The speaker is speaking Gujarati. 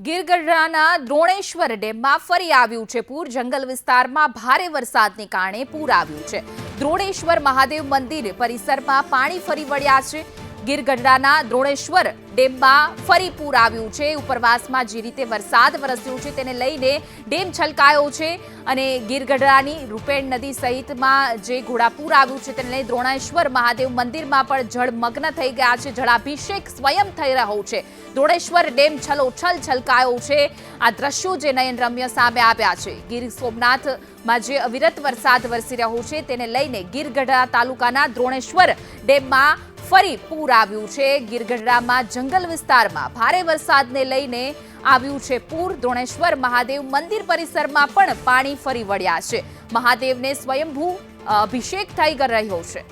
ગીરગઢડાના દ્રોણેશ્વર ડેમમાં ફરી આવ્યું છે પૂર। જંગલ વિસ્તારમાં ભારે વરસાદને કારણે પૂર આવ્યું છે। દ્રોણેશ્વર મહાદેવ મંદિર પરિસરમાં પાણી ફરી વળ્યા છે। ગીરગઢડાના દ્રોણેશ્વર ડેમમાં ફરી પૂર આવ્યું છે। ઉપરવાસમાં જે રીતે વરસાદ વરસ્યો છે તેને લઈને ડેમ છલકાયો છે અને ગીરગઢડાની રૂપેણ નદી સહિતમાં જે ઘોડાપૂર આવ્યું છે તેને લઈને દ્રોણેશ્વર મહાદેવ મંદિરમાં પણ જળમગ્ન થઈ ગયા છે। જળાભિષેક સ્વયં થઈ રહ્યો છે। દ્રોણેશ્વર ડેમ છલોછલ છલકાયો છે। આ દ્રશ્યો જે નયનરમ્ય સામે આવ્યા છે। ગીર સોમનાથમાં જે અવિરત વરસાદ વરસી રહ્યો છે તેને લઈને ગીરગઢડા તાલુકાના દ્રોણેશ્વર ડેમમાં ફરી પૂર આવ્યું છે। ગીરગઢડામાં જંગલ વિસ્તારમાં ભારે વરસાદને લઈને આવ્યું છે પૂર। દ્રોણેશ્વર મહાદેવ મંદિર પરિસરમાં પણ પાણી ફરી વળ્યા છે। મહાદેવને સ્વયંભૂ અભિષેક થઈ રહ્યો છે।